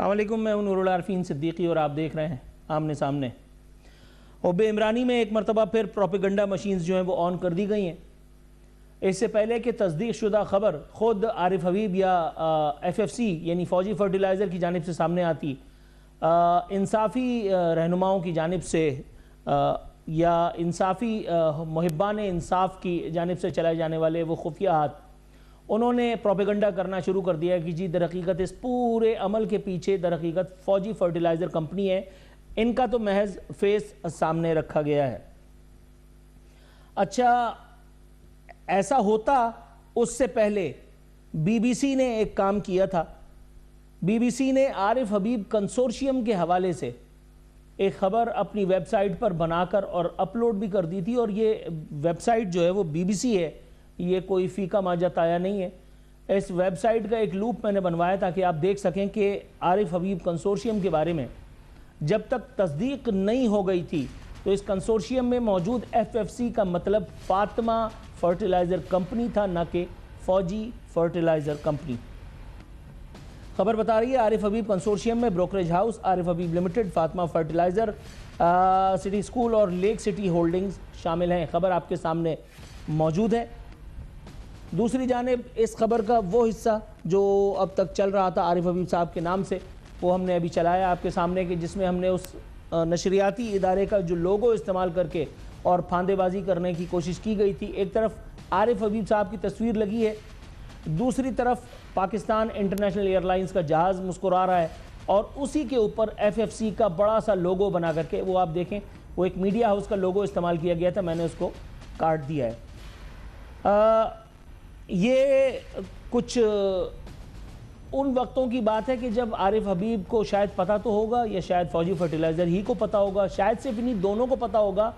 السلام علیکم، میں ہوں نور العارفین صدیقی اور آپ دیکھ رہے ہیں آمنے سامنے۔ حب عمرانی میں ایک مرتبہ پھر پروپیگنڈا مشینز جو ہیں وہ آن کر دی گئی ہیں۔ اس سے پہلے کہ تصدیق شدہ خبر خود عارف حبیب یا ایف ایف سی یعنی فوجی فرٹیلائزر کی جانب سے سامنے آتی، انصافی رہنماؤں کی جانب سے یا انصافی محبان انصاف کی جانب سے چلائے جانے والے وہ خفیہ ہاتھ، انہوں نے پروپیگنڈا کرنا شروع کر دیا کہ جی درحقیقت اس پورے عمل کے پیچھے درحقیقت فوجی فرٹیلائزر کمپنی ہے، ان کا تو محض فیس سامنے رکھا گیا ہے۔ اچھا، ایسا ہوتا اس سے پہلے بی بی سی نے ایک کام کیا تھا۔ بی بی سی نے عارف حبیب کنسورشیم کے حوالے سے ایک خبر اپنی ویب سائٹ پر بنا کر اور اپلوڈ بھی کر دی تھی، اور یہ ویب سائٹ جو ہے وہ بی بی سی ہے، یہ کوئی فیکا ماجہ تایا نہیں ہے۔ اس ویب سائٹ کا ایک لوپ میں نے بنوایا تاکہ آپ دیکھ سکیں کہ عارف حبیب کنسورشیم کے بارے میں جب تک تصدیق نہیں ہو گئی تھی تو اس کنسورشیم میں موجود ایف ایف سی کا مطلب فاطمہ فرٹیلائزر کمپنی تھا، نہ کہ فوجی فرٹیلائزر کمپنی۔ خبر بتا رہی ہے عارف حبیب کنسورشیم میں brokerage house Arif Habib limited, Fatima fertilizer, city school اور لیک سٹی ہولڈنگز شامل ہیں۔ خبر آپ کے سامنے موجود ہے۔ دوسری جانب اس خبر کا وہ حصہ جو اب تک چل رہا تھا عارف حبیب صاحب کے نام سے، وہ ہم نے ابھی چلایا آپ کے سامنے، کہ جس میں ہم نے اس نشریاتی ادارے کا جو لوگو استعمال کر کے اور پھاندے بازی کرنے کی کوشش کی گئی تھی۔ ایک طرف عارف حبیب صاحب کی تصویر لگی ہے، دوسری طرف پاکستان انٹرنیشنل ایئر لائنز کا جہاز مسکرا رہا ہے، اور اسی کے اوپر ایف ایف سی کا بڑا سا لوگو بنا کر کے، وہ آپ دیکھیں، وہ ایک میڈیا ہاؤس کا لوگو استعمال کیا گیا تھا، میں نے اس کو کاٹ دیا ہے۔ یہ کچھ ان وقتوں کی بات ہے کہ جب عارف حبیب کو شاید پتہ تو ہوگا، یا شاید فوجی فرٹیلائزر ہی کو پتہ ہوگا، شاید صرف انہیں دونوں کو پتہ ہوگا،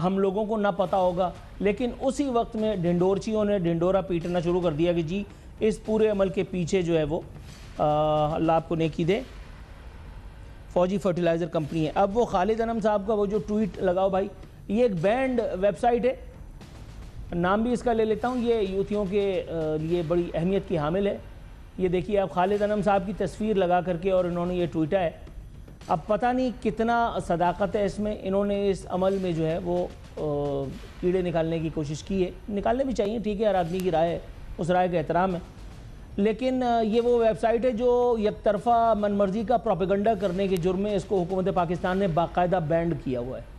ہم لوگوں کو نہ پتہ ہوگا، لیکن اسی وقت میں ڈھنڈورچیوں نے ڈھنڈورا پیٹنا شروع کر دیا کہ جی اس پورے عمل کے پیچھے جو ہے وہ اللہ آپ کو نیکی دے فوجی فرٹیلائزر کمپنی ہے۔ اب وہ خالد انم صاحب کا وہ جو ٹویٹ لگاؤ بھائی، یہ ایک بینڈ ویب سائٹ ہے، نام بھی اس کا لے لیتا ہوں، یہ یوتھیوں کے لیے بڑی اہمیت کی حامل ہے۔ یہ دیکھیے آپ، خالد انم صاحب کی تصویر لگا کر کے اور انہوں نے یہ ٹویٹا ہے۔ اب پتہ نہیں کتنا صداقت ہے اس میں، انہوں نے اس عمل میں جو ہے وہ کیڑے نکالنے کی کوشش کی ہے، نکالنے بھی چاہیے، ٹھیک ہے، ہر آدمی کی رائے ہے، اس رائے کا احترام ہے، لیکن یہ وہ ویب سائٹ ہے جو یک طرفہ من مرضی کا پروپیگنڈا کرنے کے جرم میں اس کو حکومت پاکستان نے باقاعدہ بینڈ کیا ہوا ہے،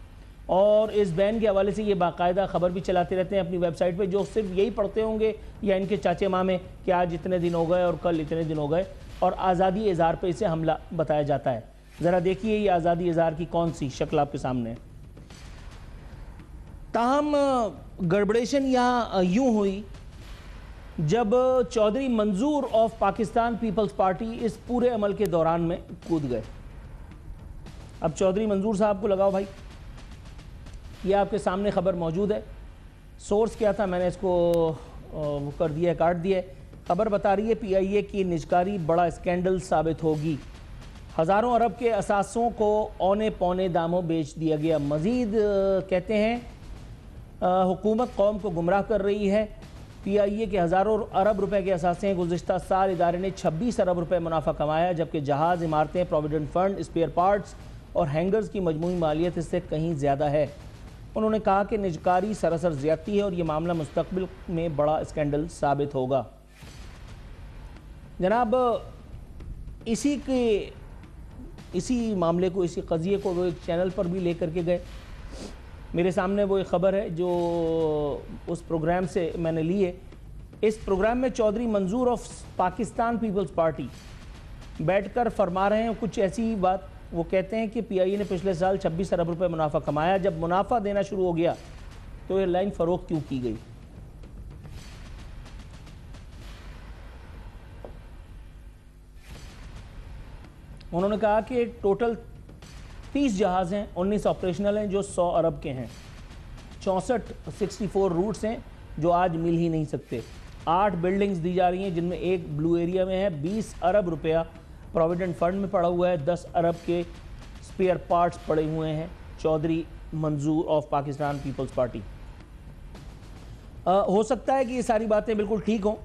اور اس بین کے حوالے سے یہ باقاعدہ خبر بھی چلاتے رہتے ہیں اپنی ویب سائٹ پہ، جو صرف یہی پڑھتے ہوں گے یا ان کے چاچے مامے کہ آج اتنے دن ہو گئے اور کل اتنے دن ہو گئے، اور آزادی اظہار پہ اسے حملہ بتایا جاتا ہے۔ ذرا دیکھیے یہ آزادی اظہار کی کون سی شکل آپ کے سامنے ہے۔ تاہم گڑبڑیشن یہاں یوں ہوئی جب چودھری منظور آف پاکستان پیپلز پارٹی اس پورے عمل کے دوران میں کود گئے۔ اب چودھری منظور صاحب کو لگاؤ بھائی، یہ آپ کے سامنے خبر موجود ہے۔ سورس کیا تھا میں نے اس کو کر دیا ہے، کاٹ دیا ہے۔ خبر بتا رہی ہے پی آئی اے کی نجکاری بڑا اسکینڈل ثابت ہوگی، ہزاروں ارب کے اثاثوں کو اونے پونے داموں بیچ دیا گیا۔ مزید کہتے ہیں حکومت قوم کو گمراہ کر رہی ہے۔ پی آئی اے کے ہزاروں ارب روپے کے اثاثے ہیں، گزشتہ سال ادارے نے 26 ارب روپے منافع کمایا، جبکہ جہاز، عمارتیں، پروویڈنٹ فنڈ، اسپیئر پارٹس اور ہینگرز کی مجموعی مالیت اس سے کہیں زیادہ ہے۔ انہوں نے کہا کہ نجکاری سراسر زیادتی ہے اور یہ معاملہ مستقبل میں بڑا اسکینڈل ثابت ہوگا۔ جناب اسی معاملے کو، اسی قضیے کو وہ ایک چینل پر بھی لے کر کے گئے۔ میرے سامنے وہ ایک خبر ہے جو اس پروگرام سے میں نے لی ہے۔ اس پروگرام میں چودھری منظور آف پاکستان پیپلز پارٹی بیٹھ کر فرما رہے ہیں کچھ ایسی بات، وہ کہتے ہیں کہ پی آئی اے نے پچھلے سال 26 ارب روپے منافع کمایا، جب منافع دینا شروع ہو گیا تو یہ لائن فروخت کیوں کی گئی؟ انہوں نے کہا کہ ٹوٹل 30 جہاز ہیں، 19 آپریشنل ہیں جو 100 ارب کے ہیں، 64 روٹس ہیں جو آج مل ہی نہیں سکتے، 8 بلڈنگز دی جا رہی ہیں جن میں ایک بلو ایریا میں ہے، 20 ارب روپیہ پروویڈنٹ فنڈ میں پڑا ہوا ہے، 10 ارب کے سپیئر پارٹس پڑے ہوئے ہیں۔ چودھری منظور آف پاکستان پیپلز پارٹی۔ ہو سکتا ہے کہ یہ ساری باتیں بالکل ٹھیک ہوں،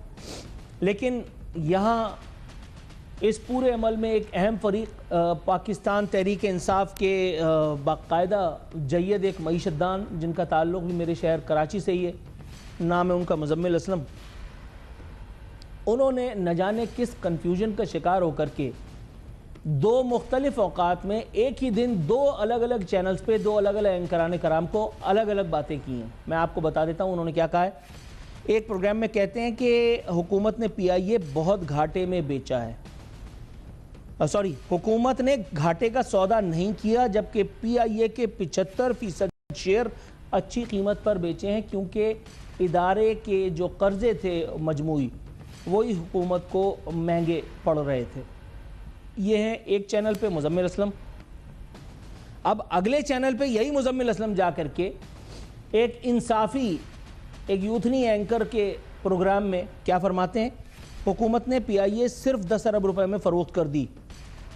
لیکن یہاں اس پورے عمل میں ایک اہم فریق پاکستان تحریک انصاف کے باقاعدہ جید ایک معیشت دان جن کا تعلق بھی میرے شہر کراچی سے ہی ہے، نام ہے ان کا مزمل اسلم۔ انہوں نے نہ جانے کس کنفیوژن کا شکار ہو کر کے دو مختلف اوقات میں ایک ہی دن دو الگ الگ چینلز پہ دو الگ الگ اینکران کرام کو الگ الگ باتیں کی ہیں۔ میں آپ کو بتا دیتا ہوں انہوں نے کیا کہا ہے۔ ایک پروگرام میں کہتے ہیں کہ حکومت نے پی آئی اے بہت گھاٹے میں بیچا ہے، حکومت نے گھاٹے کا سودا نہیں کیا، جبکہ پی آئی اے کے 75% شیئر اچھی قیمت پر بیچے ہیں، کیونکہ ادارے کے جو قرضے تھے مجموعی وہی حکومت کو مہنگے پڑ رہے تھے۔ یہ ہیں ایک چینل پہ مزمل اسلم۔ اب اگلے چینل پہ یہی مزمل اسلم جا کر کے ایک انصافی ایک یوتھنی اینکر کے پروگرام میں کیا فرماتے ہیں، حکومت نے پی آئی اے صرف 10 ارب روپے میں فروخت کر دی،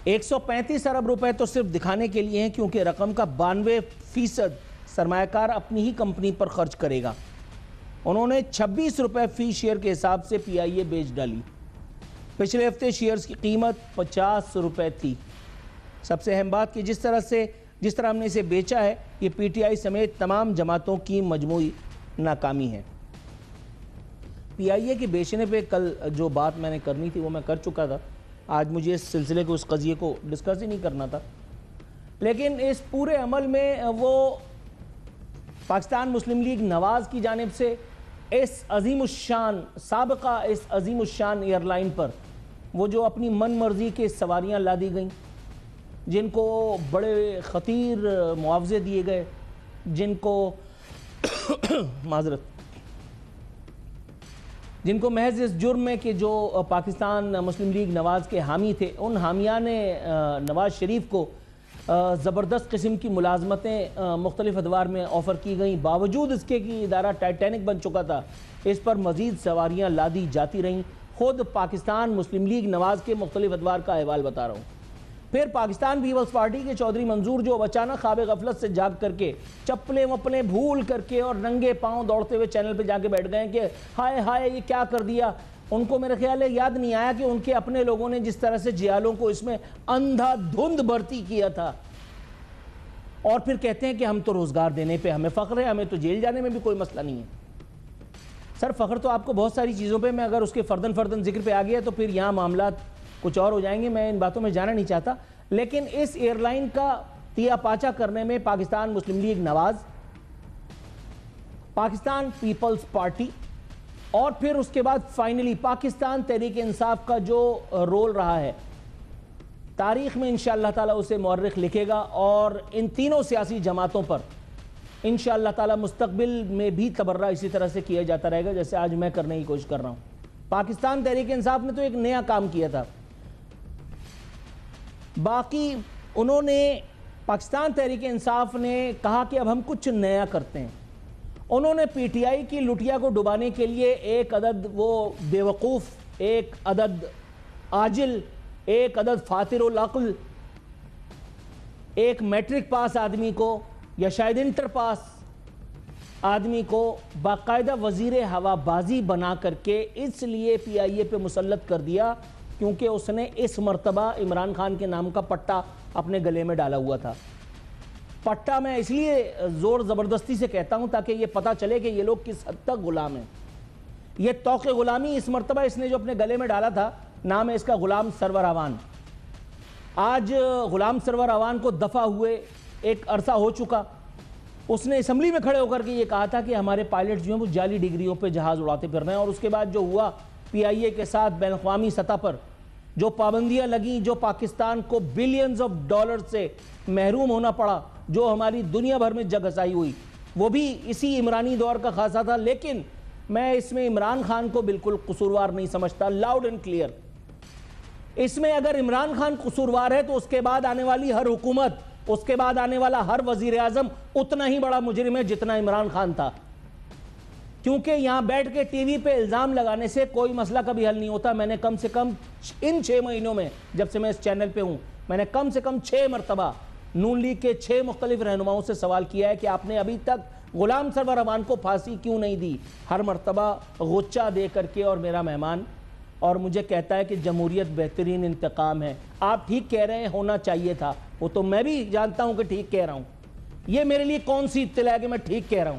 135 ارب روپے تو صرف دکھانے کے لیے ہیں، کیونکہ رقم کا 92% سرمایہ کار اپنی ہی کمپنی پر خرچ کرے گا۔ انہوں نے 26 روپے فی شیئر کے حساب سے پی آئی اے بیچ ڈالی۔ پچھلے ہفتے شیئرز کی قیمت 50 روپے تھی۔ سب سے اہم بات کہ جس طرح ہم نے اسے بیچا ہے، یہ پی ٹی آئی سمیت تمام جماعتوں کی مجموعی ناکامی ہے۔ پی آئی اے کے بیچنے پہ کل جو بات میں نے کرنی تھی وہ میں کر چکا تھا، آج مجھے اس سلسلے کو اس قضیے کو ڈسکس ہی نہیں کرنا تھا، لیکن اس پورے عمل میں وہ پاکستان مسلم لیگ نواز کی جانب سے اس عظیم الشان سابقہ اس عظیم الشان ایئر لائن پر وہ جو اپنی من مرضی کے سواریاں لا دی گئیں، جن کو بڑے خطیر معاوضے دیے گئے، جن کو محض اس جرم میں کہ جو پاکستان مسلم لیگ نواز کے حامی تھے، ان حامیان نواز شریف کو زبردست قسم کی ملازمتیں مختلف ادوار میں آفر کی گئیں، باوجود اس کے کہ ادارہ ٹائٹینک بن چکا تھا، اس پر مزید سواریاں لادی جاتی رہیں۔ خود پاکستان مسلم لیگ نواز کے مختلف ادوار کا احوال بتا رہا ہوں۔ پھر پاکستان پیپلز پارٹی کے چودھری منظور جو اچانک خواب غفلت سے جاگ کر کے چپلیں وپلیں بھول کر کے اور ننگے پاؤں دوڑتے ہوئے چینل پہ جا کے بیٹھ گئے کہ ہائے ہائے یہ کیا کر دیا۔ ان کو میرے خیال ہے یاد نہیں آیا کہ ان کے اپنے لوگوں نے جس طرح سے جیالوں کو اس میں اندھا دھند بھرتی کیا تھا، اور پھر کہتے ہیں کہ ہم تو روزگار دینے پہ ہمیں فخر ہے، ہمیں تو جیل جانے میں بھی کوئی مسئلہ نہیں ہے۔ سر فخر تو آپ کو بہت ساری چیزوں پہ، میں اگر اس کے فردن ذکر پہ آ گیا تو پھر یہاں معاملات کچھ اور ہو جائیں گے، میں ان باتوں میں جانا نہیں چاہتا، لیکن اس ایئر لائن کا تیا پاچا کرنے میں پاکستان مسلم لیگ نواز، پاکستان پیپلز پارٹی اور پھر اس کے بعد فائنلی پاکستان تحریک انصاف کا جو رول رہا ہے، تاریخ میں انشاءاللہ تعالیٰ اسے مورخ لکھے گا، اور ان تینوں سیاسی جماعتوں پر انشاءاللہ تعالیٰ مستقبل میں بھی تبرہ اسی طرح سے کیا جاتا رہے گا جیسے آج میں کرنے کی کوشش کر رہا ہوں۔ پاکستان تحریک انصاف نے تو ایک نیا کام کیا تھا، باقی انہوں نے پاکستان تحریک انصاف نے کہا کہ اب ہم کچھ نیا کرتے ہیں۔ انہوں نے پی ٹی آئی کی لٹیا کو ڈبانے کے لیے ایک عدد وہ بیوقوف، ایک عدد عاجل، ایک عدد فاتر العقل، ایک میٹرک پاس آدمی کو یا شاید انٹر پاس آدمی کو باقاعدہ وزیر ہوا بازی بنا کر کے اس لیے پی آئی اے پہ مسلط کر دیا کیونکہ اس نے اس مرتبہ عمران خان کے نام کا پٹا اپنے گلے میں ڈالا ہوا تھا۔ پٹا میں اس لیے زور زبردستی سے کہتا ہوں تاکہ یہ پتہ چلے کہ یہ لوگ کس حد تک غلام ہیں۔ یہ توق غلامی اس مرتبہ اس نے جو اپنے گلے میں ڈالا تھا، نام ہے اس کا غلام سرور اوان۔ آج غلام سرور اوان کو دفع ہوئے ایک عرصہ ہو چکا، اس نے اسمبلی میں کھڑے ہو کر کے یہ کہا تھا کہ ہمارے پائلٹ جو ہیں وہ جعلی ڈگریوں پہ جہاز اڑاتے پھر رہے ہیں، اور اس کے بعد جو ہوا پی آئی اے کے ساتھ بین الاقوامی سطح پر جو پابندیاں لگیں، جو پاکستان کو بلینز آف ڈالر سے محروم ہونا پڑا، جو ہماری دنیا بھر میں جگ ہسائی ہوئی، وہ بھی اسی عمرانی دور کا خاصہ تھا۔ لیکن میں اس میں عمران خان کو بالکل قصوروار نہیں سمجھتا، لاؤڈ اینڈ کلیئر۔ اس میں اگر عمران خان قصوروار ہے تو اس کے بعد آنے والی ہر حکومت، اس کے بعد آنے والا ہر وزیر اعظم اتنا ہی بڑا مجرم ہے جتنا عمران خان تھا، کیونکہ یہاں بیٹھ کے ٹی وی پہ الزام لگانے سے کوئی مسئلہ کبھی حل نہیں ہوتا۔ میں نے کم سے کم ان 6 مہینوں میں جب سے میں اس چینل پہ ہوں، میں نے کم سے کم 6 مرتبہ نون لیگ کے 6 مختلف رہنماؤں سے سوال کیا ہے کہ آپ نے ابھی تک غلام سرور اوان کو پھانسی کیوں نہیں دی۔ ہر مرتبہ غچہ دے کر کے اور میرا مہمان اور مجھے کہتا ہے کہ جمہوریت بہترین انتقام ہے. آپ ٹھیک کہہ رہے ہیں, ہونا چاہیے تھا, وہ تو میں بھی جانتا ہوں کہ ٹھیک کہہ رہا ہوں. یہ میرے لیے کون سی اطلاع ہے کہ میں ٹھیک کہہ رہا ہوں؟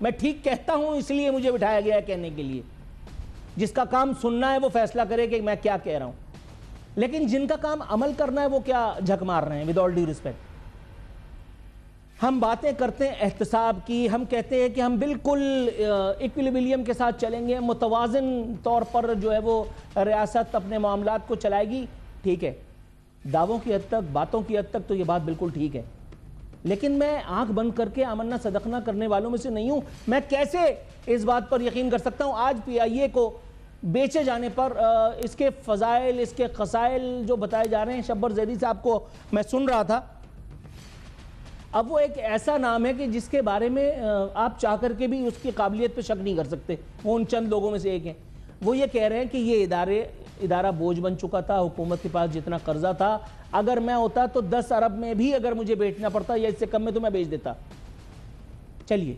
میں ٹھیک کہتا ہوں اس لیے مجھے بٹھایا گیا ہے کہنے کے لیے. جس کا کام سننا ہے وہ فیصلہ کرے کہ میں کیا کہہ رہا ہوں, لیکن جن کا کام عمل کرنا ہے وہ کیا جھک مار رہے ہیں. ود آل ڈیو ریسپیکٹ, ہم باتیں کرتے ہیں احتساب کی, ہم کہتے ہیں کہ ہم بالکل ایکویلیبریم کے ساتھ چلیں گے, متوازن طور پر جو ہے وہ ریاست اپنے معاملات کو چلائے گی. ٹھیک ہے, دعووں کی حد تک, باتوں کی حد تک تو یہ بات بالکل ٹھیک ہے, لیکن میں آنکھ بند کر کے آمنا صدقنا کرنے والوں میں سے نہیں ہوں. میں کیسے اس بات پر یقین کر سکتا ہوں آج پی آئی اے کو بیچے جانے پر اس کے فضائل, اس کے خسائل جو بتائے جا رہے ہیں. شبر زیدی صاحب کو میں سن رہا تھا, اب وہ ایک ایسا نام ہے کہ جس کے بارے میں آپ چاہ کر کے بھی اس کی قابلیت پہ شک نہیں کر سکتے. وہ ان چند لوگوں میں سے ایک ہیں. وہ یہ کہہ رہے ہیں کہ یہ ادارہ بوجھ بن چکا تھا, حکومت کے پاس جتنا قرضہ تھا, اگر میں ہوتا تو 10 ارب میں بھی اگر مجھے بیچنا پڑتا یا اس سے کم میں تو میں بیچ دیتا. چلیے,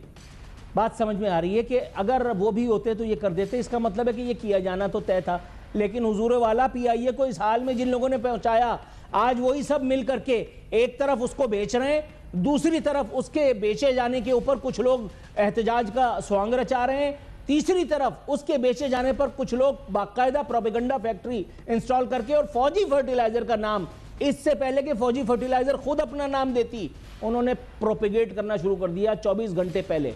بات سمجھ میں آ رہی ہے کہ اگر وہ بھی ہوتے تو یہ کر دیتے. اس کا مطلب ہے کہ یہ کیا جانا تو طے تھا. لیکن حضور والا پی آئی اے کو اس حال میں جن لوگوں نے پہنچایا, آج وہی سب مل کر کے ایک طرف اس کو بیچ رہے ہیں, دوسری طرف اس کے بیچے جانے کے اوپر کچھ لوگ احتجاج کا سوانگ رچا رہے ہیں, تیسری طرف اس کے بیچے جانے پر کچھ لوگ باقاعدہ پروپیگنڈا فیکٹری انسٹال کر کے, اور فوجی فرٹیلائزر کا نام, اس سے پہلے کہ فوجی فرٹیلائزر خود اپنا نام دیتی, انہوں نے پروپیگیٹ کرنا شروع کر دیا 24 گھنٹے پہلے.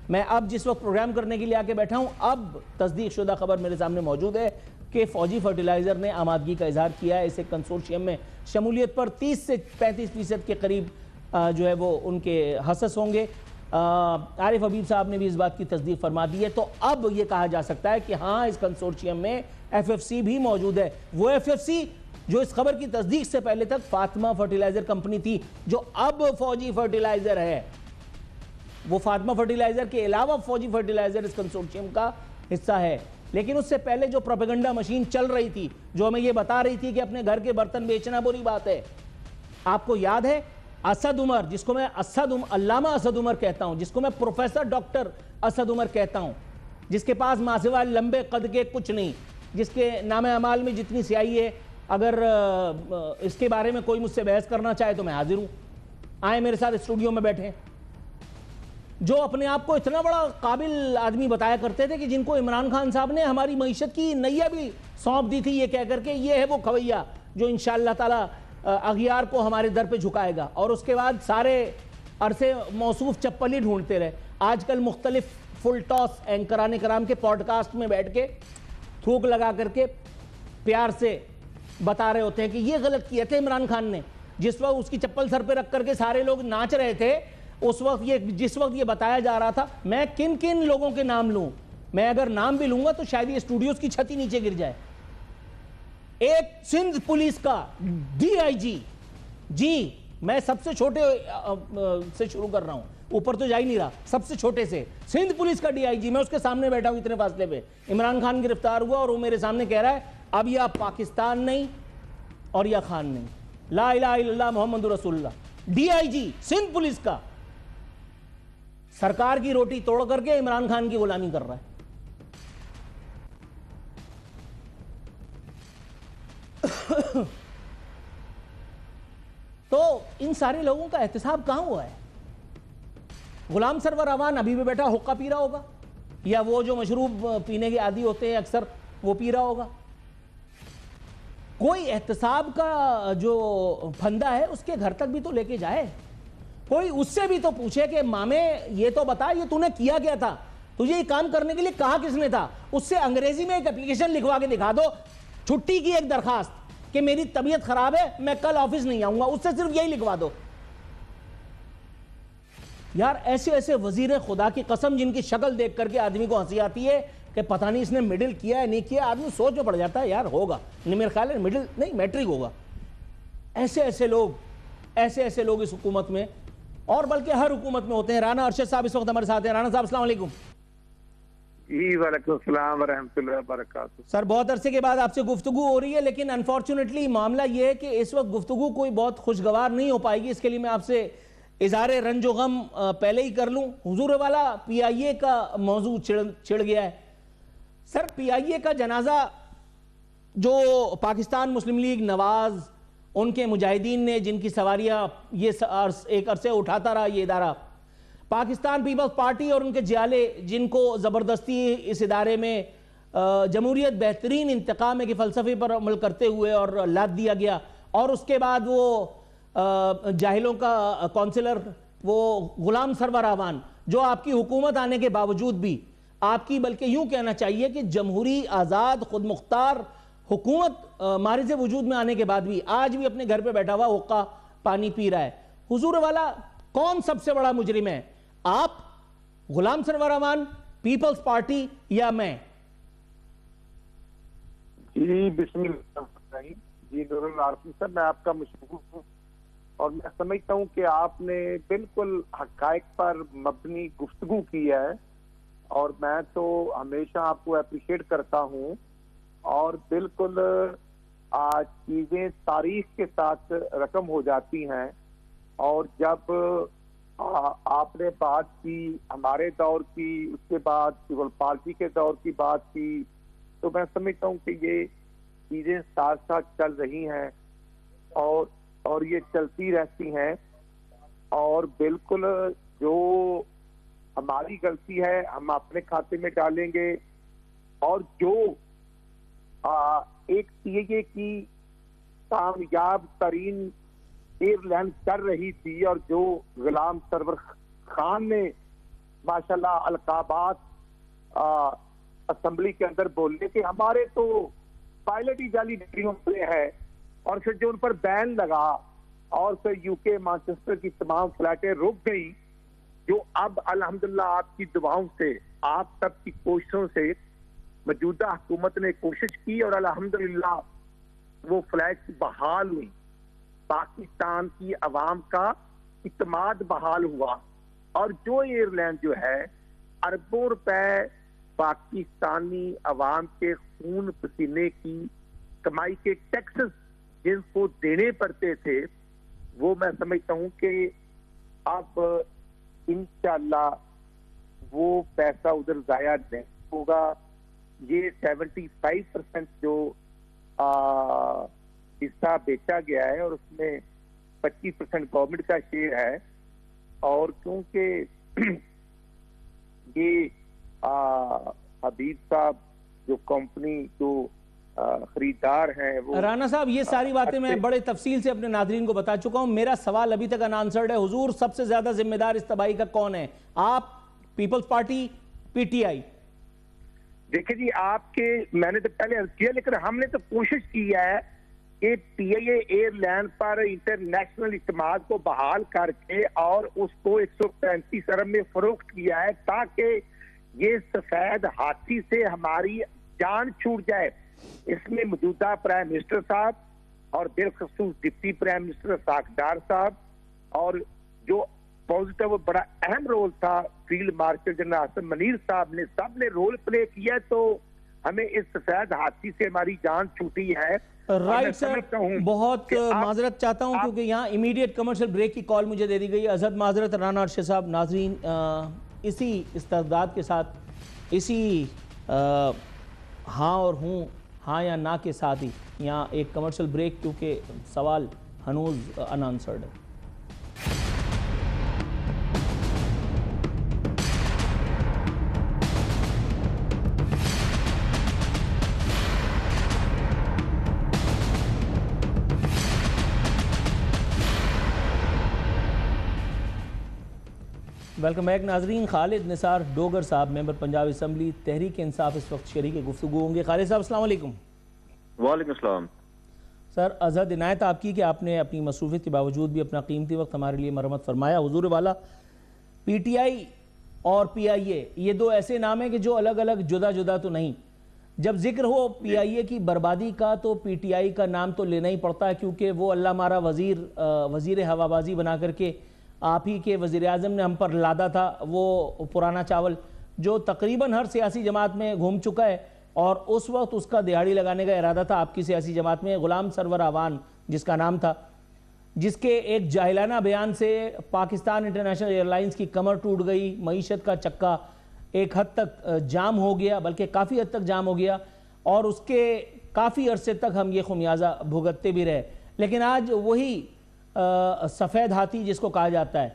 میں اب جس وقت پروگرام کرنے کے لیے آ کے بیٹھا ہوں, اب تصدیق شدہ خبر میرے سامنے موجود ہے کہ فوجی فرٹیلائزر نے آمادگی کا اظہار کیا ہے اس ایک کنسورشیم میں شمولیت پر. 30 سے 35% کے قریب جو ہے وہ ان کے حصص ہوں گے. عارف حبیب صاحب نے بھی اس بات کی تصدیق فرما دی ہے. تو اب یہ کہا جا سکتا ہے کہ ہاں, اس کنسورشیم میں ایف ایف سی بھی موجود ہے. وہ ایف ایف سی جو اس خبر کی تصدیق سے پہلے تک فاطمہ فرٹیلائزر کمپنی تھی, جو اب فوجی فرٹیلائزر ہے. وہ فاطمہ فرٹیلائزر کے علاوہ فوجی فرٹیلائزر اس کنسورشیم کا حصہ ہے. لیکن اس سے پہلے جو پروپیگنڈا مشین چل رہی تھی, جو ہمیں یہ بتا رہی تھی کہ اپنے گھر کے برتن بیچنا بری بات ہے, آپ کو یاد ہے اسد عمر, جس کو میں علامہ اسد عمر کہتا ہوں, جس کو میں پروفیسر ڈاکٹر اسد عمر کہتا ہوں, جس کے پاس ماسوا لمبے قد کے کچھ نہیں, جس کے نام اعمال میں جتنی سیاہی ہے, اگر اس کے بارے میں کوئی مجھ سے بحث کرنا چاہے تو میں حاضر ہوں. آئیں میرے ساتھ اسٹوڈیو میں بیٹھیں. جو اپنے آپ کو اتنا بڑا قابل آدمی بتایا کرتے تھے کہ جن کو عمران خان صاحب نے ہماری معیشت کی نیا بھی سونپ دی تھی, یہ کہہ کر کہ یہ ہے وہ کھویا جو انشاءاللہ تعالی اغیار کو ہمارے در پہ جھکائے گا. اور اس کے بعد سارے عرصے موصوف چپل ہی ڈھونڈتے رہے. آج کل مختلف فل ٹاس اینکران کرام کے پوڈ کاسٹ میں بیٹھ کے تھوک لگا کر کے پیار سے بتا رہے ہوتے ہیں کہ یہ غلط کیا تھا عمران خان نے. جس وقت اس کی چپل سر پہ رکھ کر کے سارے لوگ ناچ رہے تھے, اس وقت جس وقت یہ بتایا جا رہا تھا, میں کن کن لوگوں کے نام لوں؟ میں اگر نام بھی لوں گا تو شاید یہ اسٹوڈیوز کی چھت ہی نیچے گر جائے. ایک سندھ پولیس کا ڈی آئی جی, جی میں سب سے چھوٹے سے شروع کر رہا ہوں, اوپر تو جا ہی نہیں رہا, سب سے چھوٹے سے, سندھ پولیس کا ڈی آئی جی, میں اس کے سامنے بیٹھا ہوں اتنے فاصلے پہ. عمران خان گرفتار ہوا اور وہ میرے سامنے کہہ رہا ہے اب یا پاکستان نہیں اور یا خان نہیں, لا الہ الا اللہ محمد رسول اللہ. D I G Sindh police کا سرکار کی روٹی توڑ کر کے عمران خان کی غلامی کر رہا ہے. تو ان سارے لوگوں کا احتساب کہاں ہوا ہے؟ غلام سرور اوان ابھی بھی بیٹھا حقہ پی رہا ہوگا, یا وہ جو مشروب پینے کے عادی ہوتے ہیں اکثر وہ پی رہا ہوگا. کوئی احتساب کا جو پھندا ہے اس کے گھر تک بھی تو لے کے جائے. کوئی اس سے بھی تو پوچھے کہ مامے یہ تو بتا, یہ تو نے کیا کیا تھا, تجھے یہ کام کرنے کے لیے کہا کس نے تھا؟ اس سے انگریزی میں ایک اپلیکیشن لکھوا کے دکھا دو, چھٹی کی ایک درخواست کہ میری طبیعت خراب ہے میں کل آفس نہیں آؤں گا, اس سے صرف یہی لکھوا دو. یار ایسے ایسے وزیر خدا کی قسم جن کی شکل دیکھ کر کے آدمی کو ہنسی آتی ہے کہ پتہ نہیں اس نے مڈل کیا ہے نہیں کیا, آدمی سوچ میں پڑ جاتا ہے یار ہوگا نہیں, میرے خیال ہے مڈل نہیں میٹرک ہوگا. ایسے ایسے لوگ اس حکومت میں, اور بلکہ ہر حکومت میں ہوتے ہیں. رانا ارشد صاحب اس وقت ہمارے ساتھ ہیں. رانا صاحب السلام علیکم. جی وعلیکم السلام ورحمۃ اللہ وبرکاتہ. سر بہت عرصے کے بعد آپ سے گفتگو ہو رہی ہے, لیکن انفارچونیٹلی معاملہ یہ ہے کہ اس وقت گفتگو کوئی بہت خوشگوار نہیں ہو پائے گی. اس کے لیے میں آپ سے اظہار رنج و غم پہلے ہی کر لوں. حضور والا پی آئی اے کا موضوع چھڑ گیا ہے. سر پی آئی اے کا جنازہ جو پاکستان مسلم لیگ نواز ان کے مجاہدین نے جن کی سواریاں یہ ایک عرصے اٹھاتا رہا یہ ادارہ، پاکستان پیپلز پارٹی اور ان کے جیالے جن کو زبردستی اس ادارے میں جمہوریت بہترین انتقام کے فلسفے پر عمل کرتے ہوئے اور لاد دیا گیا، اور اس کے بعد وہ جاہلوں کا کونسلر وہ غلام سرور اعوان جو آپ کی حکومت آنے کے باوجود بھی آپ کی بلکہ یوں کہنا چاہیے کہ جمہوری آزاد خود مختار حکومت مارز وجود میں آنے کے بعد بھی آج بھی اپنے گھر پہ بیٹھا ہوا حقہ پانی پی رہا ہے۔ حضور والا کون سب سے بڑا مجرم ہے، آپ، غلام سرور اعوان، پیپلز پارٹی یا میں؟ جی بسم اللہ جی نور العارفین صاحب، میں آپ کا مشکور ہوں اور میں سمجھتا ہوں کہ آپ نے بالکل حقائق پر مبنی گفتگو کی ہے اور میں تو ہمیشہ آپ کو اپریشیٹ کرتا ہوں، اور بالکل آج چیزیں تاریخ کے ساتھ رقم ہو جاتی ہیں۔ اور جب آپ نے بات کی ہمارے دور کی، اس کے بعد پیپل پارٹی کے دور کی بات کی، تو میں سمجھتا ہوں کہ یہ چیزیں ساتھ ساتھ چل رہی ہیں اور یہ چلتی رہتی ہیں، اور بالکل جو ہماری غلطی ہے ہم اپنے کھاتے میں ڈالیں گے، اور جو ایک یہ کی کامیاب ترین ایئر لائن کر رہی تھی اور جو غلام سرور خان نے ماشاءاللہ القابات اسمبلی کے اندر بولنے کہ ہمارے تو پائلٹ ہی جعلی ڈگریوں پہ ہے، اور پھر جو ان پر بین لگا اور پھر یو کے مانچسٹر کی تمام فلائٹیں رک گئی، جو اب الحمدللہ آپ کی دعاؤں سے، آپ سب کی کوششوں سے موجودہ حکومت نے کوشش کی اور الحمدللہ وہ فلائٹ بحال ہوئی، پاکستان کی عوام کا اعتماد بحال ہوا، اور جو ایئر لائن جو ہے اربوں روپے پاکستانی عوام کے خون پسینے کی کمائی کے ٹیکسز جن کو دینے پڑتے تھے، وہ میں سمجھتا ہوں کہ اب انشاءاللہ وہ پیسہ ادھر ضائع نہیں ہوگا۔ یہ 75% جو حصہ بیچا گیا ہے اور اس میں 25% گورنمنٹ کا شیئر ہے، اور کیونکہ یہ حبیب صاحب جو کمپنی جو خریدار ہیں وہ رانا صاحب یہ ساری باتیں میں بڑے تفصیل سے اپنے ناظرین کو بتا چکا ہوں، میرا سوال ابھی تک انآنسرڈ ہے۔ حضور سب سے زیادہ ذمہ دار اس تباہی کا کون ہے، آپ، Peoples Party, P T I? دیکھیں جی، آپ کے میں نے تو پہلے عرض کیا، لیکن ہم نے تو کوشش کی ہے کہ P I A airline پر انٹرنیشنل اعتماد کو بحال کر کے اور اس کو 135 ارب میں فروخت کیا ہے تاکہ یہ سفید ہاتھی سے ہماری جان چھوٹ جائے۔ اس میں موجودہ پرائم منسٹر صاحب اور بالخصوص ڈپٹی پرائم منسٹر ساکھدار صاحب اور جو پوزیٹو بڑا اہم رول تھا فیلڈ مارشل جنرل حسن منیر صاحب نے، سب نے رول پلے کیا، تو ہمیں اس سفید ہاتھی سے ہماری جان چھوٹی ہے۔ رائٹ سر، بہت معذرت چاہتا ہوں کیونکہ یہاں امیڈیٹ کمرشل بریک کی کال مجھے دے دی گئی ہے، ازحد معذرت رانا ارشد صاحب۔ ناظرین اسی استعداد کے ساتھ، اسی ہاں اور ہوں، ہاں یا نا کے ساتھ ہی یہاں ایک کمرشل بریک، کیونکہ سوال ہنوز انآنسرڈ ہے۔ ویلکم بیک ناظرین۔ خالد نثار ڈوگر صاحب ممبر پنجاب اسمبلی تحریک انصاف اس وقت شریک گفتگو ہوں گے۔ خالد صاحب السلام علیکم۔ وعلیکم السلام سر، ازحد عنایت آپ کی کہ آپ نے اپنی مصروفیت کے باوجود بھی اپنا قیمتی وقت ہمارے لیے مرمت فرمایا۔ حضور والا، پی ٹی آئی اور پی آئی اے یہ دو ایسے نام ہیں کہ جو الگ الگ جدا جدا تو نہیں، جب ذکر ہو پی آئی اے کی بربادی کا تو پی ٹی آئی کا نام تو لینا ہی پڑتا ہے، کیونکہ وہ اللہ مارا وزیر ہوا بازی بنا کر کے آپ ہی کے وزیر اعظم نے ہم پر لادا تھا، وہ پرانا چاول جو تقریباً ہر سیاسی جماعت میں گھوم چکا ہے، اور اس وقت اس کا دہاڑی لگانے کا ارادہ تھا آپ کی سیاسی جماعت میں۔ غلام سرور اعوان جس کا نام تھا، جس کے ایک جاہلانہ بیان سے پاکستان انٹرنیشنل ایئر لائنز کی کمر ٹوٹ گئی، معیشت کا چکہ ایک حد تک جام ہو گیا، بلکہ کافی حد تک جام ہو گیا، اور اس کے کافی عرصے تک ہم یہ خمیازہ بھگتتے بھی رہے، لیکن آج وہی سفید ہاتھی جس کو کہا جاتا ہے،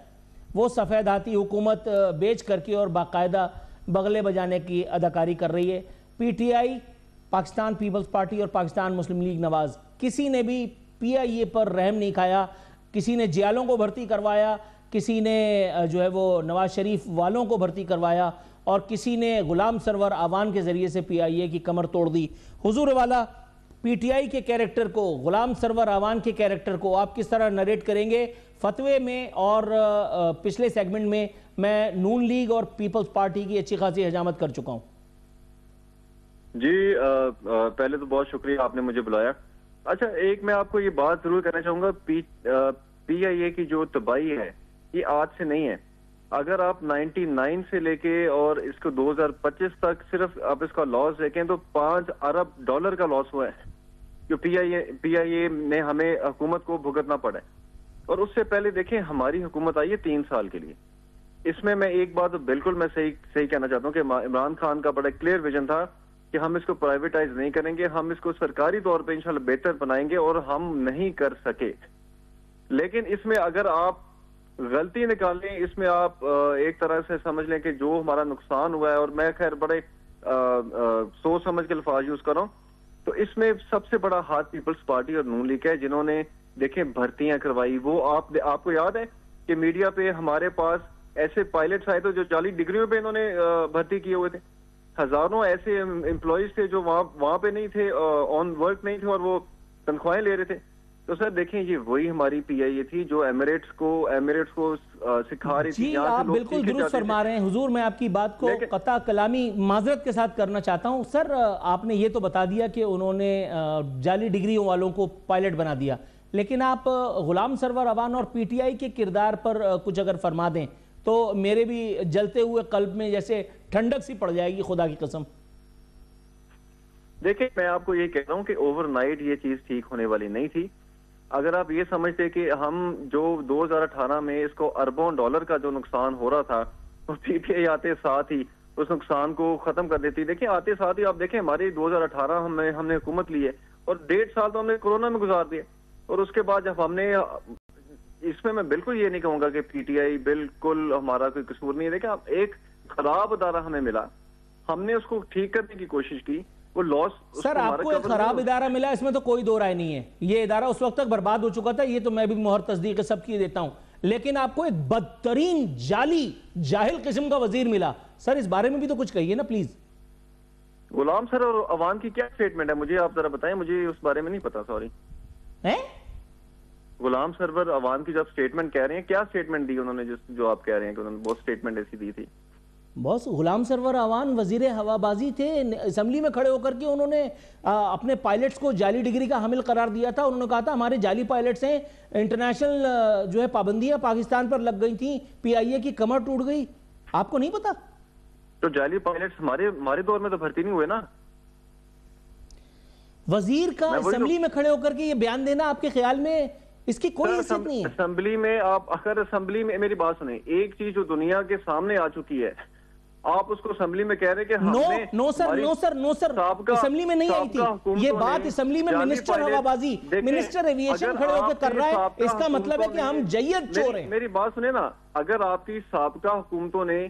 وہ سفید ہاتھی حکومت بیچ کر کے اور باقاعدہ بغلے بجانے کی اداکاری کر رہی ہے۔ P T I, Pakistan Peoples Party اور پاکستان مسلم لیگ نواز، کسی نے بھی پی آئی اے پر رحم نہیں کھایا، کسی نے جیالوں کو بھرتی کروایا، کسی نے جو ہے وہ نواز شریف والوں کو بھرتی کروایا، اور کسی نے غلام سرور آوان کے ذریعے سے پی آئی اے کی کمر توڑ دی۔ حضور والا، پی ٹی آئی کے کیریکٹر کو، غلام سرور آوان کے کیریکٹر کو آپ کس طرح نریٹ کریں گے؟ فتوے میں اور پچھلے سیگمنٹ میں نون لیگ اور پیپلز پارٹی کی اچھی خاصی حجامت کر چکا ہوں۔ جی پہلے تو بہت شکریہ آپ نے مجھے بلایا۔ اچھا، ایک میں آپ کو یہ بات ضرور کہنا چاہوں گا، پی آئی اے کی جو تباہی ہے یہ آج سے نہیں ہے۔ اگر آپ 99 سے لے کے اور اس کو 2025 تک صرف آپ اس کا لاس دیکھیں تو $5 ارب کا لاس ہوا ہے جو پی آئی اے نے ہمیں حکومت کو بھگتنا پڑا ہے۔ اور اس سے پہلے دیکھیں ہماری حکومت آئی ہے 3 سال کے لیے۔ اس میں ایک بات بالکل میں صحیح کہنا چاہتا ہوں کہ عمران خان کا بڑا کلیئر ویژن تھا کہ ہم اس کو پرائیویٹائز نہیں کریں گے، ہم اس کو سرکاری طور پہ انشاءاللہ بہتر بنائیں گے، اور ہم نہیں کر سکے۔ لیکن اس میں اگر آپ غلطی نکالیں، اس میں آپ ایک طرح سے سمجھ لیں کہ جو ہمارا نقصان ہوا ہے، اور میں خیر بڑے سوچ سمجھ کے الفاظ یوز کر رہا ہوں، تو اس میں سب سے بڑا ہاتھ پیپلز پارٹی اور نون لیگ ہے، جنہوں نے دیکھیں بھرتیاں کروائی۔ وہ آپ کو یاد ہے کہ میڈیا پہ ہمارے پاس ایسے پائلٹس آئے تھے جو 40 ڈگریوں پہ انہوں نے بھرتی کیے ہوئے تھے۔ ہزاروں ایسے امپلائیز تھے جو وہاں پہ نہیں تھے، آن ورک نہیں تھے، اور وہ تنخواہیں لے رہے تھے۔ تو سر دیکھیں یہ وہی ہماری پی آئی اے تھی جو ایمریٹس کو سکھا رہی تھی۔ جی آپ بالکل درست فرما رہے ہیں حضور، میں آپ کی بات کو قطع کلامی معذرت کے ساتھ کرنا چاہتا ہوں۔ سر آپ نے یہ تو بتا دیا کہ انہوں نے جعلی ڈگریوں والوں کو پائلٹ بنا دیا، لیکن آپ غلام سرور آوان اور پی ٹی آئی کے کردار پر کچھ اگر فرما دیں تو میرے بھی جلتے ہوئے قلب میں جیسے ٹھنڈک سی پڑ جائے گی، خدا کی قسم۔ دیکھیں میں آپ کو یہ کہہ رہا ہوں کہ اوور نائٹ یہ چیز ٹھیک ہونے والی نہیں تھی۔ اگر آپ یہ سمجھتے کہ ہم جو 2018 میں اس کو اربوں ڈالر کا جو نقصان ہو رہا تھا، تو پی ٹی آئی آتے ساتھ ہی اس نقصان کو ختم کر دیتی۔ دیکھیں آتے ساتھ ہی آپ دیکھیں ہماری 2018 میں ہم نے حکومت لی ہے، اور 1.5 سال تو ہم نے کورونا میں گزار دیا، اور اس کے بعد جب ہم نے اس میں بلکل یہ نہیں کہوں گا کہ پی ٹی آئی بالکل ہمارا کوئی قصور نہیں ہے۔ دیکھیں ایک خراب ادارہ ہمیں ملا، ہم نے اس کو ٹھیک کرنے کی کوشش کی، وہ لاس سر آپ کو ایک خراب ادارہ ملا، اس میں تو کوئی دو رائے نہیں ہے، یہ ادارہ اس وقت تک برباد ہو چکا تھا، یہ تو میں بھی مہر تصدیق سب کی دیتا ہوں، لیکن آپ کو ایک بدترین جعلی جاہل قسم کا وزیر ملا۔ سر اس بارے میں بھی تو کچھ کہیے نا پلیز۔ غلام سر اور عوام کی کیا سٹیٹمنٹ ہے مجھے آپ ذرا بتائیں، مجھے اس بارے میں نہیں پتا، سوری۔ غلام سرور عوام کی جب سٹیٹمنٹ کہہ رہے ہیں، کیا سٹیٹمنٹ دی انہوں نے جو آپ کہہ رہے ہیں کہ انہوں نے بہت سٹیٹمنٹ ایسی دی تھی؟ بس غلام سرور آوان وزیر ہوا بازی تھے، اسمبلی میں کھڑے ہو کر کے انہوں نے اپنے پائلٹس کو جعلی ڈگری کا حامل قرار دیا تھا۔ انہوں نے کہا تھا ہمارے جعلی پائلٹس ہیں، انٹرنیشنل جو ہے پابندیاں پاکستان پر لگ گئی تھیں، پی آئی اے کی کمر ٹوٹ گئی۔ آپ کو نہیں پتا؟ تو جعلی پائلٹس ہمارے دور میں تو بھرتی نہیں ہوئے نا۔ وزیر کا اسمبلی میں کھڑے ہو کر کے یہ بیان دینا آپ کے خیال میں اس کی کوئی حیثیت نہیں ہے؟ اسمبلی میں آپ اگر اسمبلی میں میری بات سنیں، ایک چیز جو دنیا کے سامنے آ چکی ہے، آپ اس کو اسمبلی میں کہہ رہے کہ ہم نے نو سر اسمبلی میں نہیں آئی تھی یہ بات، اسمبلی میں منسٹر ہوا بازی، منسٹر ایویشن کھڑے ہو کے کر رہا ہے، اس کا مطلب ہے کہ ہم جید چور ہیں۔ میری بات سنیں نا، اگر آپ کی سابقہ حکومتوں نے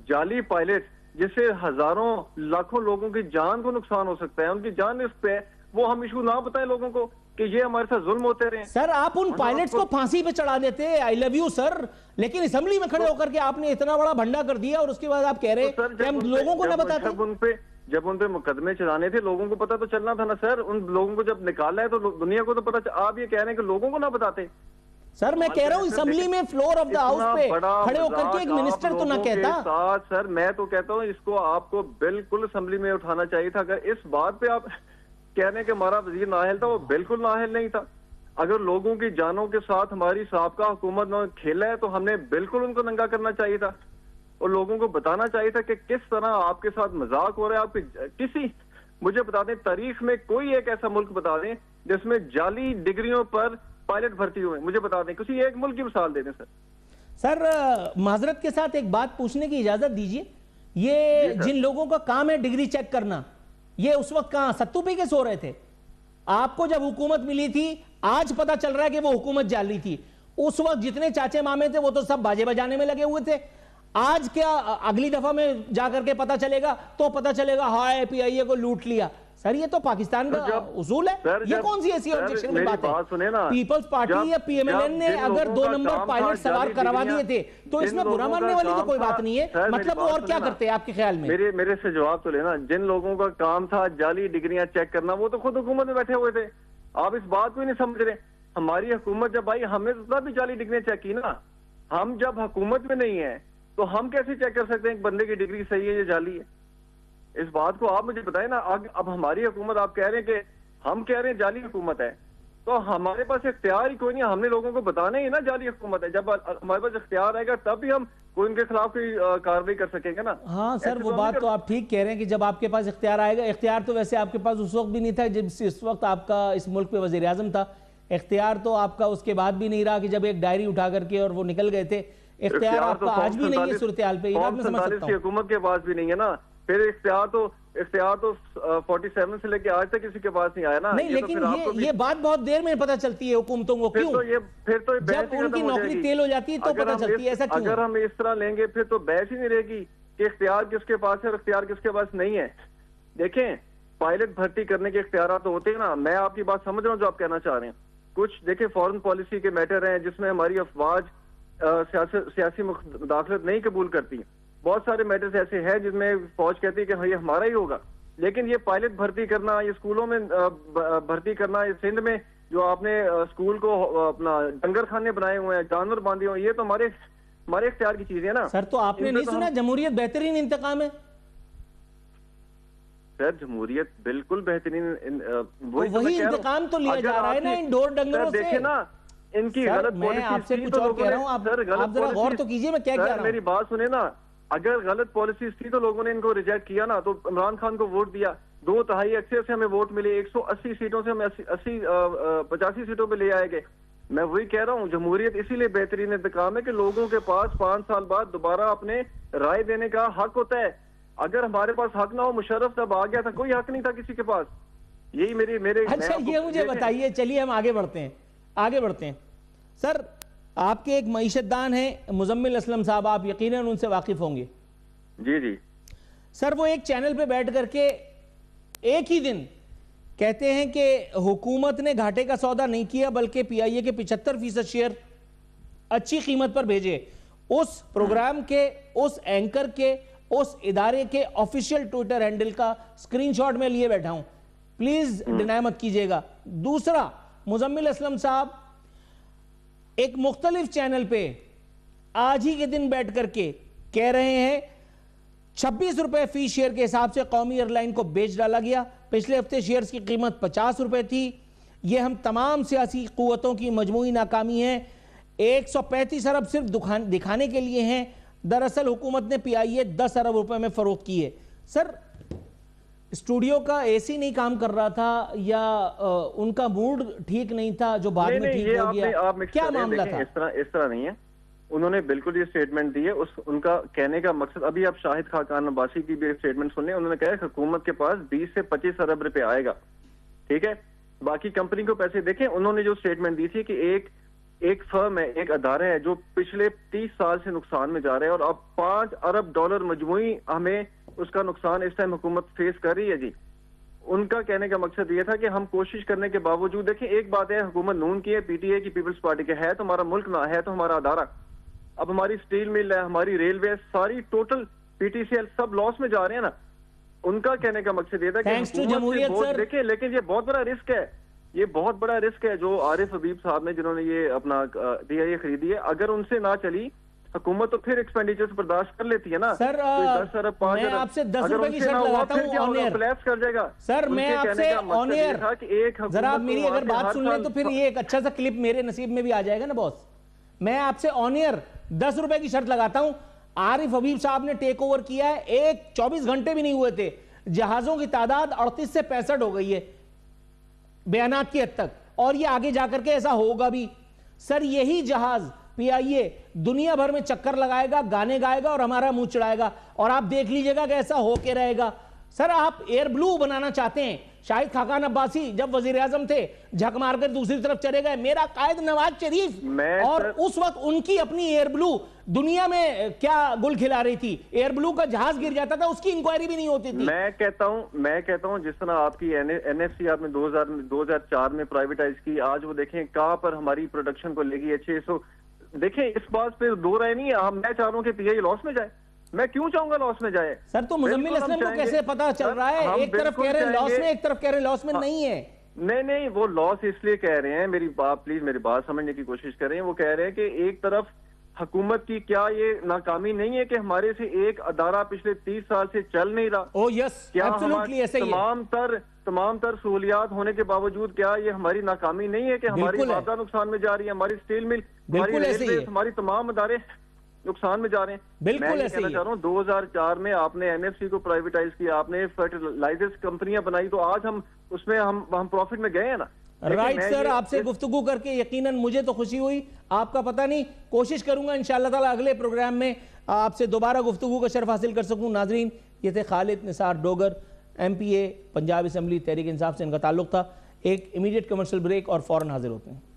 جعلی پائلٹ جس سے ہزاروں لاکھوں لوگوں کی جان کو نقصان ہو سکتا ہے، ان کی جان اس پہ، وہ ہم ایشو نہ بتائیں لوگوں کو کہ یہ ہمارے ساتھ ظلم ہوتے رہے۔ سر آپ ان پائلٹس کو پھانسی پہ چڑھا دیتے، آئی لو یو سر، لیکن اسمبلی میں کھڑے ہو کر کے آپ نے اتنا بڑا بھنڈا کر دیا، اور اس کے بعد آپ کہہ رہے کہ ہم لوگوں کو نہ بتاتے۔ جب ان پہ مقدمے چلانے تھے لوگوں کو پتا تو چلنا تھا نا سر، ان لوگوں کو جب نکالا ہے تو دنیا کو تو پتا، آپ یہ کہہ رہے ہیں کہ لوگوں کو نہ بتاتے۔ سر میں کہہ رہا ہوں اسمبلی میں فلور آف دا ہاؤس پہ کھڑے ہو کر کے ایک منسٹر تو نہ کہتا۔ سر میں تو کہتا ہوں اس کو آپ کو بالکل اسمبلی میں اٹھانا چاہیے تھا۔ اگر اس بات پہ آپ کہہ رہے ہیں کہ ہمارا وزیر نااہل تھا، وہ بالکل نااہل نہیں تھا۔ اگر لوگوں کی جانوں کے ساتھ ہماری سابقہ حکومت نے کھیلا ہے تو ہم نے بالکل ان کو ننگا کرنا چاہیے تھا، اور لوگوں کو بتانا چاہیے تھا کہ کس طرح آپ کے ساتھ مذاق ہو رہا ہے۔ آپ کسی مجھے بتا دیں تاریخ میں کوئی ایک ایسا ملک بتا دیں جس میں جعلی ڈگریوں پر پائلٹ بھرتی ہوئے، مجھے بتا دیں کسی ایک ملک کی مثال دے دیں سر۔ سر معذرت کے ساتھ ایک بات پوچھنے کی اجازت دیجیے، یہ جن لوگوں کا کام ہے ڈگری چیک کرنا، یہ اس وقت کہاں ستو پی کے سو رہے تھے؟ آپ کو جب حکومت ملی تھی آج پتا چل رہا ہے کہ وہ حکومت جعلی تھی. اس وقت جتنے چاچے مامے تھے وہ تو سب باجے بجانے میں لگے ہوئے تھے. آج کیا اگلی دفعہ میں جا کر کے پتا چلے گا تو پتا چلے گا ہائے پی آئی اے کو لوٹ لیا. سر یہ تو پاکستان کا اصول ہے. یہ کون سی ایسی آبجیکشن کی بات ہے؟ پیپلز پارٹی یا پی ایم ایل این نے اگر 2 نمبر پائلٹ سوار کروا دیے تھے تو اس میں برا ماننے والی تو کوئی بات نہیں ہے. مطلب اور کیا کرتے ہیں آپ کے خیال میں؟ میرے سے جواب تو لینا. جن لوگوں کا کام تھا جعلی ڈگریاں چیک کرنا وہ تو خود حکومت میں بیٹھے ہوئے تھے. آپ اس بات کو ہی نہیں سمجھ رہے. ہماری حکومت جب آئی ہم نے تو بھی جعلی ڈگریاں چیک کی نا. ہم جب حکومت میں نہیں ہیں تو ہم کیسے چیک کر سکتے ہیں ایک بندے کی ڈگری صحیح ہے یا جعلی ہے؟ اس بات کو آپ مجھے بتائیں نا. اب ہماری حکومت آپ کہہ رہے ہیں کہ ہم کہہ رہے ہیں جعلی حکومت ہے تو ہمارے پاس اختیار ہی کوئی نہیں. ہم نے لوگوں کو بتانا ہی نا جعلی حکومت ہے. جب ہمارے پاس اختیار آئے گا تب بھی ہم کوئی ان کے خلاف کوئی کارروائی کر سکیں گے نا. ہاں سر وہ بات تو آپ ٹھیک کہہ رہے ہیں کہ جب آپ کے پاس اختیار آئے گا. اختیار تو ویسے آپ کے پاس اس وقت بھی نہیں تھا جب اس وقت آپ کا اس ملک پہ وزیر اعظم تھا. اختیار تو آپ کا اس کے بعد بھی نہیں رہا کہ جب ایک ڈائری اٹھا کر کے اور وہ نکل گئے تھے. اختیار آپ کا آج بھی نہیں ہے صورتحال پہ. یہ بات میں سمجھ سکتا ہوں. حکومت کے پاس بھی نہیں ہے نا. پھر اختیار تو 47 سے لے کے آج تک کسی کے پاس نہیں آیا نا. نہیں لیکن یہ بات بہت دیر میں پتہ چلتی ہے حکومتوں کو. کیوں؟ جب ان کی نوکری تیل ہو جاتی ہے تو پتہ چلتی ہے. ایسا کیوں؟ اگر ہم اس طرح لیں گے پھر تو بحث ہی نہیں رہے گی کہ اختیار کس کے پاس ہے اور اختیار کس کے پاس نہیں ہے. دیکھیں پائلٹ بھرتی کرنے کے اختیارات تو ہوتے ہیں نا. میں آپ کی بات سمجھ رہا ہوں جو آپ کہنا چاہ رہے ہیں. کچھ دیکھیں فورن پالیسی کے میٹر ہیں جس میں ہماری افواج سیاسی مداخلت نہیں قبول کرتی. بہت سارے میٹرز ایسے ہیں جس میں فوج کہتی ہے کہ یہ ہمارا ہی ہوگا. لیکن یہ پائلٹ بھرتی کرنا, یہ اسکولوں میں بھرتی کرنا, یہ سندھ میں جو آپ نے اسکول کو اپنا ڈنگر خانے بنائے ہوئے ہیں, جانور باندھے ہوئے ہیں, یہ تو ہمارے اختیار کی چیزیں ہیں نا. سر تو آپ نے نہیں سنا جمہوریت بہترین انتقام ہے؟ سر جمہوریت بالکل بہترین وہی انتقام تو لیا جا رہا ہے نا ان ڈور ڈنگروں سے. دیکھیں نا ان کی غلط میں آپ سے کچھ اور کہہ رہا ہوں, آپ ذرا غور تو کیجئے میں کیا کہہ رہا ہوں. میری بات سنیں نا. اگر غلط پالیسیز تھی تو لوگوں نے ان کو ریجیکٹ کیا نا. تو عمران خان کو ووٹ دیا, 2/3 اکثر سے ہمیں ووٹ ملے, 180 سیٹوں سے ہمیں 85 سیٹوں پہ لے آئے گئے. میں وہی کہہ رہا ہوں جمہوریت اسی لیے بہترین انتقام ہے کہ لوگوں کے پاس 5 سال بعد دوبارہ اپنے رائے دینے کا حق ہوتا ہے. اگر ہمارے پاس حق نہ ہو, مشرف جب آ گیا تھا کوئی حق نہیں تھا کسی کے پاس. یہی میرے اچھا یہ مجھے بتائیے. چلیے ہم آگے بڑھتے ہیں. سر آپ کے ایک معیشت دان ہیں مزمل اسلم صاحب, آپ یقیناً ان سے واقف ہوں گے. جی سر وہ ایک چینل پہ بیٹھ کر کے ایک ہی دن کہتے ہیں کہ حکومت نے گھاٹے کا سودا نہیں کیا بلکہ پی آئی اے کے 75% شیئر اچھی قیمت پر بھیجے. اس پروگرام کے, اس اینکر کے, اس ادارے کے آفیشیل ٹویٹر ہینڈل کا اسکرین شاٹ میں لیے بیٹھا ہوں, پلیز ڈینائی مت کیجئے گا. دوسرا, مزمل اسلم صاحب ایک مختلف چینل پہ آج ہی کے دن بیٹھ کر کے کہہ رہے ہیں 26 روپے فی شیئر کے حساب سے قومی ایئر لائن کو بیچ ڈالا گیا. پچھلے ہفتے شیئرز کی قیمت 50 روپے تھی. یہ ہم تمام سیاسی قوتوں کی مجموعی ناکامی ہے. 135 ارب صرف دکھانے کے لیے ہیں. دراصل حکومت نے پی آئی اے 10 ارب روپے میں فروخت کی ہے. سر اسٹوڈیو کا اے سی نہیں کام کر رہا تھا یا ان کا موڈ ٹھیک نہیں تھا جو بعد میں ٹھیک ہو گیا, کیا معاملہ تھا؟ اس طرح نہیں ہے. انہوں نے بالکل یہ سٹیٹمنٹ دی ہے. ان کا کہنے کا مقصد, ابھی آپ شاہد خاقان عباسی کی بھی سٹیٹمنٹ سن لیں. انہوں نے کہا ہے حکومت کے پاس 20 سے 25 ارب روپے آئے گا. ٹھیک ہے, باقی کمپنی کو پیسے دیکھیں. انہوں نے جو سٹیٹمنٹ دی تھی کہ ایک فرم ہے, ایک ادارہ ہے جو پچھلے 30 سال سے نقصان میں جا رہے ہیں اور اب $5 ارب مجموعی ہمیں اس کا نقصان اس ٹائم حکومت فیس کر رہی ہے. جی ان کا کہنے کا مقصد یہ تھا کہ ہم کوشش کرنے کے باوجود, دیکھیں ایک بات ہے حکومت نون کی ہے, پی ٹی اے کی, پیپلز پارٹی کے ہے تو ہمارا ملک نہ ہے تو ہمارا ادارہ. اب ہماری سٹیل مل ہے, ہماری ریلوے, ساری total P T C L سب لاس میں جا رہے ہیں نا. ان کا کہنے کا مقصد یہ تھا کہ حکومت دیکھیں, لیکن یہ بہت بڑا رسک ہے. یہ بہت بڑا رسک ہے جو عارف حبیب صاحب نے جنہوں نے یہ اپنا پی آئی اے خریدی ہے. اگر ان سے نہ چلی حکومت تو پھر ایکسپینڈیچر برداشت کر لیتی ہے نا. سر میں آپ سے 10 روپے کی شرط لگاتا ہوں آن ایئر. کر جائے گا. سر میں آپ سے آن ایئر ذرا میری اگر بات سن لیں تو پھر یہ ایک اچھا سا کلپ میرے نصیب میں بھی آ جائے گا نا باس. میں آپ سے آن ایئر 10 روپے کی شرط لگاتا ہوں. عارف حبیب صاحب نے ٹیک اوور کیا ہے, 24 گھنٹے بھی نہیں ہوئے تھے, جہازوں کی تعداد 38 سے 65 ہو گئی ہے بیانات کی حد تک, اور یہ آگے جا کر کے ایسا ہوگا بھی. سر یہی جہاز پی آئی اے دنیا بھر میں چکر لگائے گا, گانے گائے گا اور ہمارا منہ چڑھائے گا, اور آپ دیکھ لیجئے گا کہ ایسا ہو کے رہے گا. سر آپ ایئر بلو بنانا چاہتے ہیں شاہد خاقان عباسی جب وزیر اعظم تھے جھک مار کر دوسری طرف چلے گئے. میرا قائد نواز شریف, اور اس وقت ان کی اپنی ایئر بلو دنیا میں کیا گل کھلا رہی تھی. ایئر بلو کا جہاز گر جاتا تھا, اس کی انکوائری بھی نہیں ہوتی تھی. میں کہتا ہوں جس طرح آپ کی این ایف سی آپ نے 2004 میں پرائیویٹائز کی, آج وہ دیکھیں کہاں پر ہماری پروڈکشن کو لے گی 600. دیکھیں اس بات پہ دو رائے نہیں ہے. میں چاہ رہا ہوں کہ پی آئی لاس میں جائے. میں کیوں چاہوں گا لاس میں جائے سر؟ تو مزمل اسلم کو کیسے پتا چل رہا ہے ایک طرف کہہ رہے ہیں لاس میں, ایک طرف کہہ رہے ہیں لاس میں نہیں ہے؟ نہیں, وہ لاس اس لیے کہہ رہے ہیں, پلیز میری بات سمجھنے کی کوشش کریں. وہ کہہ رہے ہیں کہ ایک طرف حکومت کی کیا یہ ناکامی نہیں ہے کہ ہمارے سے ایک ادارہ پچھلے 30 سال سے چل نہیں رہا؟ او یس, ایبسولوٹلی ایسے ہی ہے. تمام تر سہولیات ہونے کے باوجود کیا یہ ہماری ناکامی نہیں ہے کہ ہماری مادہ نقصان میں جا رہی ہے, ہماری اسٹیل مل, ہماری تمام ادارے نقصان میں جا رہے ہیں؟ بالکل ایسے ہی. میں کہنا چاہ رہا ہوں 2004 میں آپ نے این ایف سی کو پرائیویٹائز کیا, آپ نے فرٹیلائزرز کمپنیاں بنائی, تو آج ہم اس میں ہم پروفٹ میں گئے ہیں نا. رائٹ سر, آپ سے گفتگو کر کے یقیناً مجھے تو خوشی ہوئی, آپ کا پتہ نہیں. کوشش کروں گا انشاءاللہ تعالیٰ اگلے پروگرام میں آپ سے دوبارہ گفتگو کا شرف حاصل کر سکوں. ناظرین, یہ تھے خالد نثار ڈوگر, ایم پی اے پنجاب اسمبلی تحریک انصاف سے ان کا تعلق تھا. ایک امیڈیٹ کمرشل بریک اور فوراً حاضر ہوتے ہیں.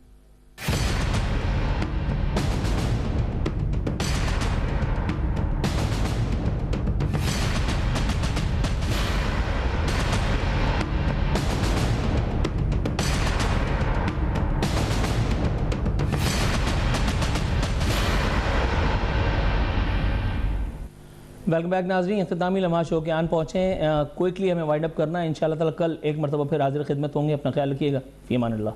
ویلکم بیک ناظرین, اختتامی لمحہ شو کے آن پہنچے ہیں. کوئکلی ہمیں وائنڈ اپ کرنا ہے. انشاءاللہ تعالی کل ایک مرتبہ پھر حاضر خدمت ہوں گے. اپنا خیال رکھیے گا. فی امان اللہ.